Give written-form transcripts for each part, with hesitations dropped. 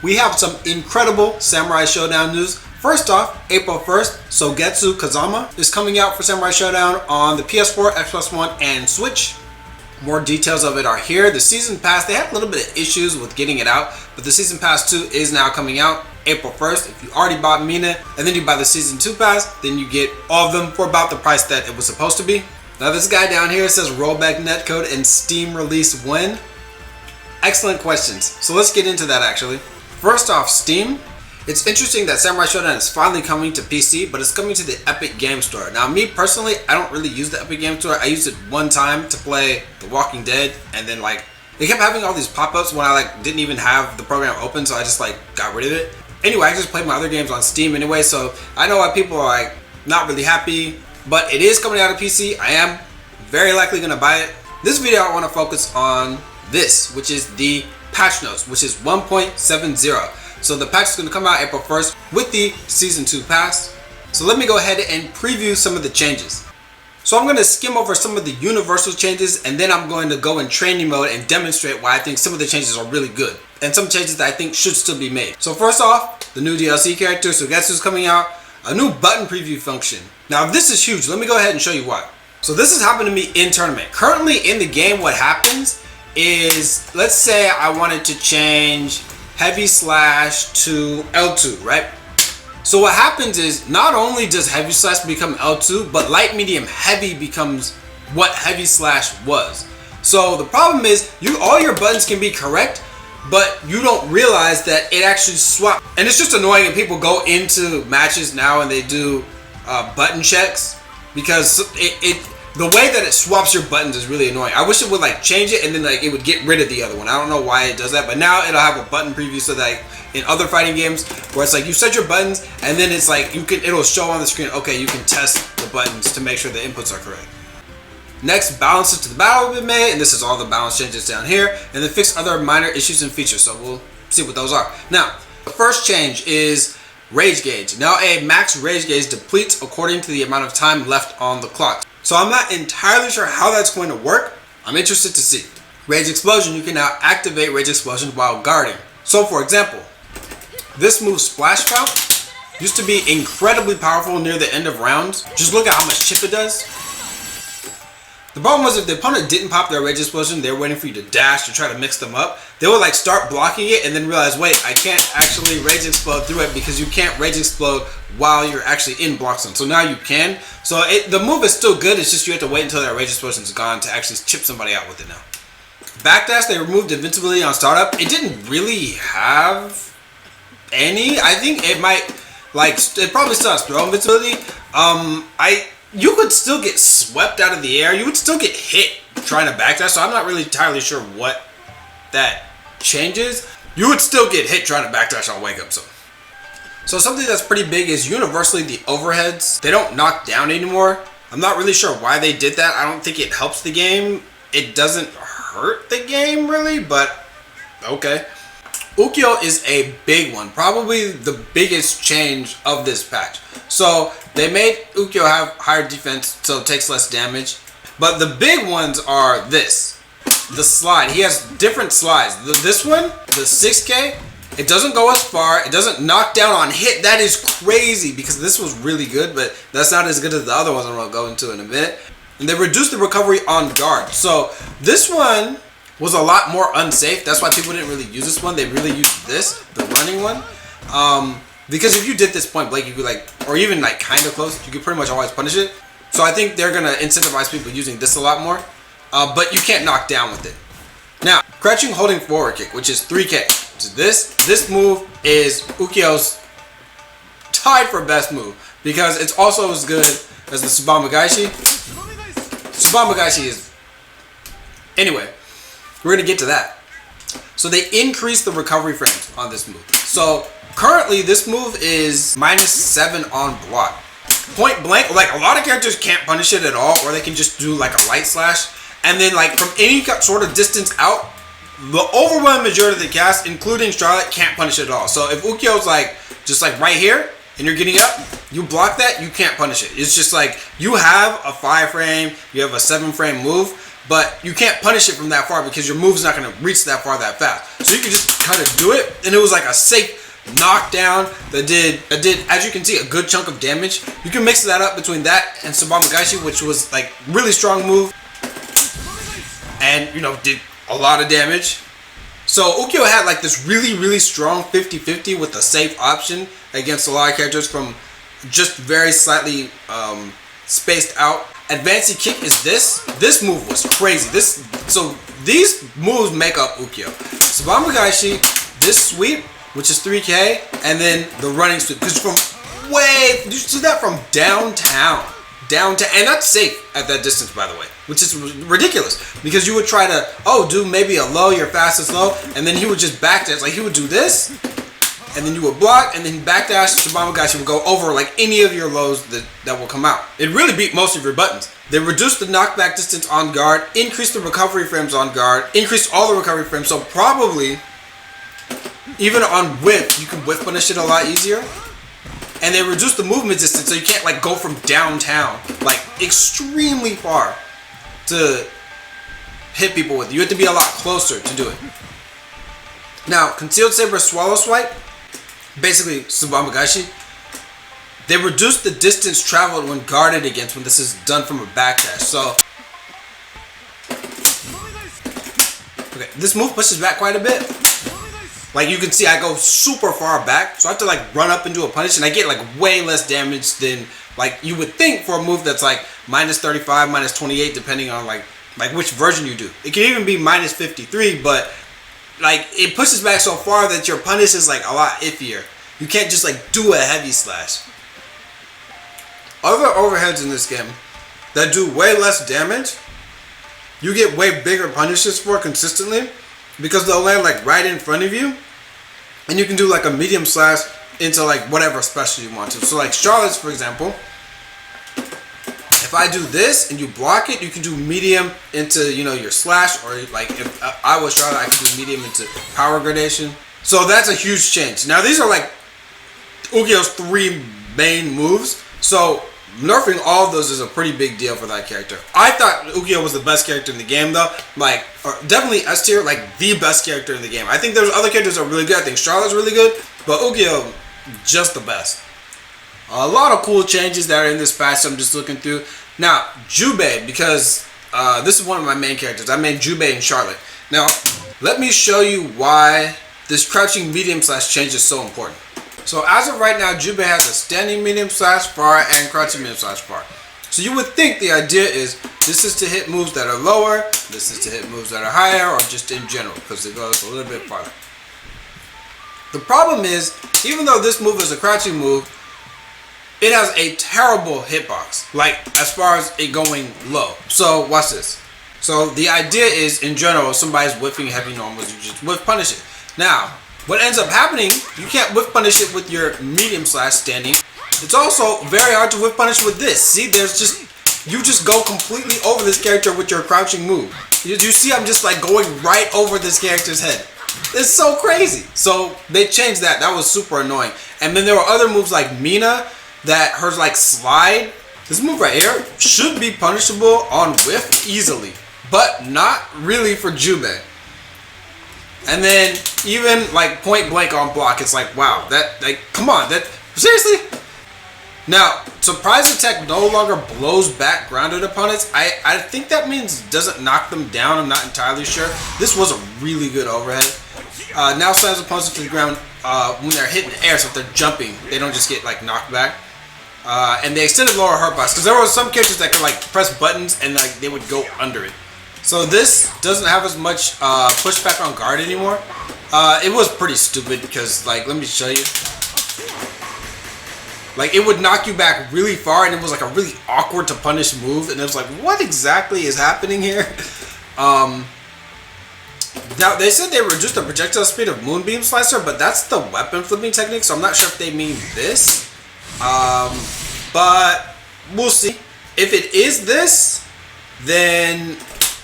We have some incredible Samurai Shodown news. First off, April 1st, Sogetsu Kazama is coming out for Samurai Shodown on the PS4, Xbox One, and Switch. More details of it are here. The Season Pass, they had a little bit of issues with getting it out, but the Season Pass 2 is now coming out April 1st. If you already bought Mina, and then you buy the Season 2 Pass, then you get all of them for about the price that it was supposed to be. Now this guy down here says rollback netcode and Steam release when? Excellent questions. So let's get into that actually. First off, Steam. It's interesting that Samurai Shodown is finally coming to PC, but it's coming to the Epic Game Store. Now, me personally, I don't really use the Epic Game Store. I used it one time to play The Walking Dead, and then they kept having all these pop-ups when I didn't even have the program open, so I just got rid of it. Anyway, I just played my other games on Steam anyway, so I know why people are not really happy, but it is coming out of PC. I am very likely gonna buy it. This video, I want to focus on this, which is the patch notes, which is 1.70. So the patch is going to come out April 1st with the Season 2 Pass. So let me go ahead and preview some of the changes. So I'm going to skim over some of the universal changes, and then I'm going to go in training mode and demonstrate why I think some of the changes are really good and some changes that I think should still be made. So first off, the new DLC character Sogetsu is coming out, a new button preview function. Now this is huge. Let me go ahead and show you why. So this has happened to me in tournament. Currently in the game, what happens is, let's say I wanted to change heavy slash to L2, right? So what happens is, not only does heavy slash become L2, but light medium heavy becomes what heavy slash was. So the problem is, all your buttons can be correct, but you don't realize that it actually swaps. And it's just annoying if people go into matches now and they do button checks, because the way that it swaps your buttons is really annoying. I wish it would change it and then it would get rid of the other one. I don't know why it does that, but now it'll have a button preview so that in other fighting games where it's you set your buttons and then it's it'll show on the screen, okay, you can test the buttons to make sure the inputs are correct. Next, balances to the battle have been made, and this is all the balance changes down here, and then fix other minor issues and features. So we'll see what those are. Now, the first change is rage gauge. Now a max rage gauge depletes according to the amount of time left on the clock. So I'm not entirely sure how that's going to work. I'm interested to see. Rage Explosion, you can now activate Rage Explosion while guarding. So for example, this move Splash Spout used to be incredibly powerful near the end of rounds. Just look at how much chip it does. The problem was if the opponent didn't pop their Rage Explosion, they were waiting for you to dash to try to mix them up. They would start blocking it and then realize, wait, I can't actually Rage Explode through it because you can't Rage Explode while you're actually in block zone. So now you can. So the move is still good, it's just you have to wait until that Rage Explosion is gone to actually chip somebody out with it now. Backdash, they removed invincibility on startup. It didn't really have any. I think it might, it probably still has throw invincibility. You could still get swept out of the air. You would still get hit trying to backdash. So I'm not really entirely sure what that changes. You would still get hit trying to backdash on wake up zone. So something that's pretty big is universally the overheads. They don't knock down anymore. I'm not really sure why they did that. I don't think it helps the game. It doesn't hurt the game really, but okay. Ukyo is a big one, probably the biggest change of this patch. So they made Ukyo have higher defense, so it takes less damage. But the big ones are the slide. He has different slides. This one, the 6K, it doesn't go as far. It doesn't knock down on hit. That is crazy because this was really good, but that's not as good as the other ones I'm going to go into in a minute. And they reduced the recovery on guard. So this one was a lot more unsafe. That's why people didn't really use this one. They really used this, the running one. Because if you did this point blank, you could or even kind of close, you could pretty much always punish it. So I think they're gonna incentivize people using this a lot more. But you can't knock down with it. Now, crouching holding forward kick, which is 3K. So this move is Ukyo's tied for best move because it's also as good as the Tsubamagashi. Tsubamagashi is... Anyway, we're gonna get to that. So they increased the recovery frames on this move. So currently this move is -7 on block. Point blank, a lot of characters can't punish it at all, or they can just do a light slash. And then from any sort of distance out, the overwhelming majority of the cast, including Charlotte, can't punish it at all. So if Ukyo's just right here and you're getting up, you block that, you can't punish it. It's just you have a 5 frame, you have a 7 frame move, but you can't punish it from that far because your move's not going to reach that far that fast. So you can just kind of do it, and it was like a safe knockdown that did, as you can see, a good chunk of damage. You can mix that up between that and Subamagashi, which was like really strong move, and you know, did a lot of damage. So Ukyo had like this really strong 50-50 with a safe option against a lot of characters from just very slightly spaced out. Advanced kick is this. This move was crazy. So these moves make up Ukyo. Subamagashi, this sweep, which is 3K, and then the running sweep. Because from you see that from downtown, and that's safe at that distance, by the way, which is ridiculous. Because you would try to, do maybe a low, your fastest low, and then he would just backdash. Like he would do this, and then you would block, and then backdash. Subamagashi would go over like any of your lows that will come out. It really beat most of your buttons. They reduced the knockback distance on guard, increased the recovery frames on guard, increased all the recovery frames. So probably even on whiff, you can whiff punish it a lot easier. And they reduced the movement distance, so you can't like go from downtown like extremely far to hit people with. You have to be a lot closer to do it. Now, Concealed Saber Swallow Swipe, basically Subamagashi, they reduce the distance traveled when guarded against when this is done from a backdash. So, okay, this move pushes back quite a bit. Like you can see, I go super far back, so I have to like run up and do a punish, and I get like way less damage than like you would think for a move that's like minus 35, minus 28, depending on like which version you do. It can even be minus 53, but like it pushes back so far that your punish is like a lot iffier. You can't just like do a heavy slash. Other overheads in this game that do way less damage, you get way bigger punishes for consistently, because they'll land like right in front of you, and you can do like a medium slash into like whatever special you want to. So like Charlotte's, for example, if I do this and you block it, you can do medium into, you know, your slash, or like if I was Charlotte, I could do medium into power gradation. So that's a huge change. Now these are like Ukyo's 3 main moves, so nerfing all of those is a pretty big deal for that character. I thought Ukyo was the best character in the game though. Like, definitely S tier, like the best character in the game. I think there's other characters that are really good. I think Charlotte's really good, but Ukyo, just the best. A lot of cool changes that are in this patch I'm just looking through. Now, Jubei, because this is one of my main characters. I made Jubei and Charlotte. Now, let me show you why this crouching medium slash change is so important. So as of right now, Jubei has a standing medium slash far and crouching medium slash far. So you would think the idea is this is to hit moves that are lower, this is to hit moves that are higher, or just in general, because it goes a little bit farther. The problem is, even though this move is a crouching move, it has a terrible hitbox, like as far as it going low. So watch this. So the idea is, in general, if somebody's whiffing heavy normals, you just whiff punish it. Now, what ends up happening, you can't whiff punish it with your medium slash standing. It's also very hard to whiff punish with this. See, you just go completely over this character with your crouching move. You see, I'm just like going right over this character's head. It's so crazy. So they changed that. That was super annoying. And then there were other moves like Mina, that hers like slide. This move right here should be punishable on whiff easily, but not really for Jubei. And then even like point blank on block, it's like, wow, that, like, come on, that, seriously? Now, surprise attack no longer blows back grounded opponents. I think that means it doesn't knock them down. I'm not entirely sure. This was a really good overhead. Now slams opponents to the ground when they're hitting the air, so if they're jumping, they don't just get like knocked back. And they extended lower hurt box, because there were some characters that could like press buttons and like they would go under it. So this doesn't have as much pushback on guard anymore. It was pretty stupid because, like, let me show you. Like, it would knock you back really far, and it was like a really awkward to punish move, and it was like, what exactly is happening here? Now, they said they reduced the projectile speed of Moonbeam Slicer, but that's the weapon flipping technique, so I'm not sure if they mean this. But we'll see. If it is this, then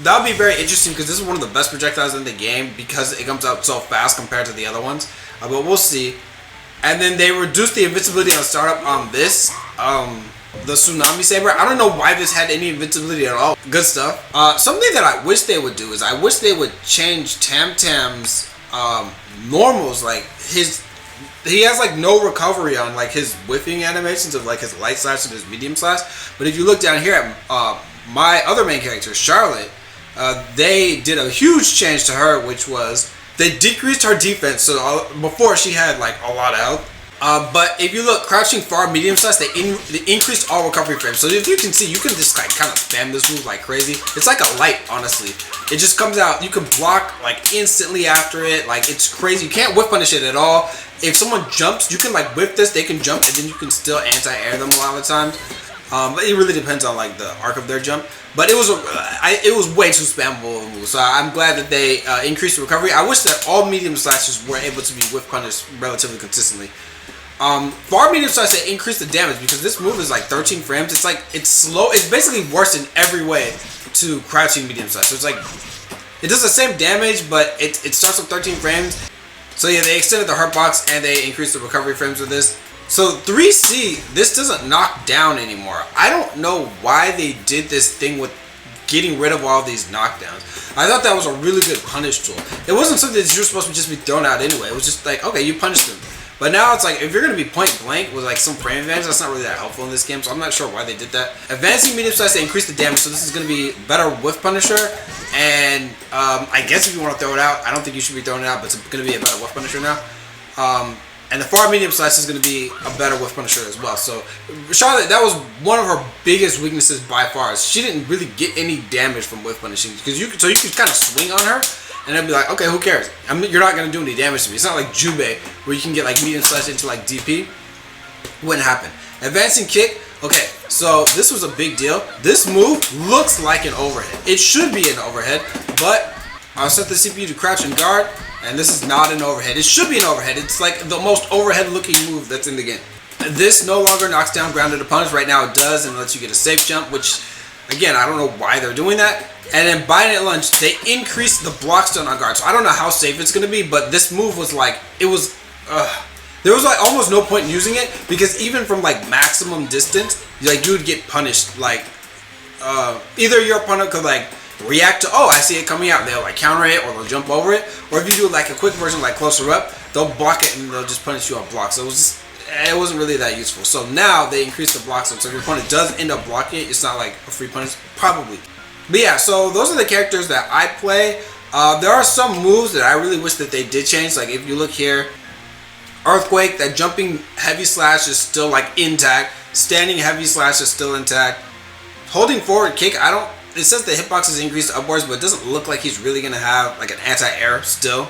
that'll be very interesting, because this is one of the best projectiles in the game because it comes out so fast compared to the other ones. But we'll see. And then they reduced the invincibility on startup on this. the Tsunami Saber. I don't know why this had any invincibility at all. Good stuff. Something that I wish they would do is I wish they would change Tam Tam's normals. Like he has like no recovery on like his whiffing animations of like his light slash and his medium slash. But if you look down here at my other main character, Charlotte, they did a huge change to her, which was they decreased her defense. So before she had like a lot of health. But if you look, crouching far, medium slash, they increased all recovery frames. So if you can see, you can just like kind of spam this move like crazy. It's like a light, honestly. It just comes out. You can block like instantly after it. Like it's crazy. You can't whiff punish it at all. If someone jumps, you can like whiff this. They can jump, and then you can still anti-air them a lot of the times. But it really depends on like the arc of their jump. But it was it was way too spammable of a move. So I'm glad that they increased the recovery. I wish that all medium slashes were able to be whiff punished relatively consistently. Far medium slash, they increase the damage because this move is like 13 frames. It's like, it's slow. It's basically worse in every way to crouching medium slash. So it's like, it does the same damage, but it starts with 13 frames. So yeah, they extended the hurt box and they increased the recovery frames with this. So 3C, this doesn't knock down anymore. I don't know why they did this thing with getting rid of all these knockdowns. I thought that was a really good punish tool. It wasn't something that you're supposed to just be thrown out anyway. It was just like, okay, you punished them. But now it's like, if you're going to be point blank with like some frame advantage, that's not really that helpful in this game, so I'm not sure why they did that. Advancing medium slash, they increase the damage, so this is going to be better whiff punisher. And I guess if you want to throw it out, I don't think you should be throwing it out, but it's going to be a better whiff punisher now. And the far medium slash is going to be a better whiff punisher as well. So Charlotte, that was one of her biggest weaknesses by far. She didn't really get any damage from whiff punishing, because you could kind of swing on her. And I'd be like, okay, who cares? You're not going to do any damage to me. It's not like Jubei, where you can get like medium slash into like DP. Wouldn't happen. Advancing kick. Okay, so this was a big deal. This move looks like an overhead. It should be an overhead, but I'll set the CPU to crouch and guard, and this is not an overhead. It should be an overhead. It's like the most overhead looking move that's in the game. This no longer knocks down grounded opponents. Right now it does, and lets you get a safe jump, which, again, I don't know why they're doing that. And then Binate Lunge, they increased the block stun on guard. So I don't know how safe it's going to be, but this move was like, it was, there was like almost no point in using it, because even from like maximum distance, like you would get punished. Like, either your opponent could like react to, oh, I see it coming out, they'll like counter it, or they'll jump over it. Or if you do like a quick version like closer up, they'll block it and they'll just punish you on block. So it wasn't really that useful. So now they increase the block stun. So if your opponent does end up blocking it, it's not like a free punish, probably. But yeah, so those are the characters that I play. There are some moves that I really wish that they did change. Like if you look here, Earthquake, that jumping heavy slash is still like intact. Standing heavy slash is still intact. Holding forward kick, it says the hitbox is increased upwards, but it doesn't look like he's really going to have like an anti-air still.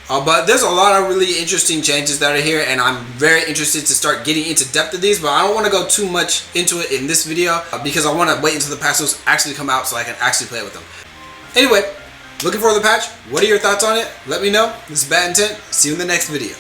But there's a lot of really interesting changes that are here, and I'm very interested to start getting into depth of these, but I don't want to go too much into it in this video because I want to wait until the patches actually come out so I can actually play with them. Anyway, looking for the patch. What are your thoughts on it? Let me know. This is Bad Intent. See you in the next video.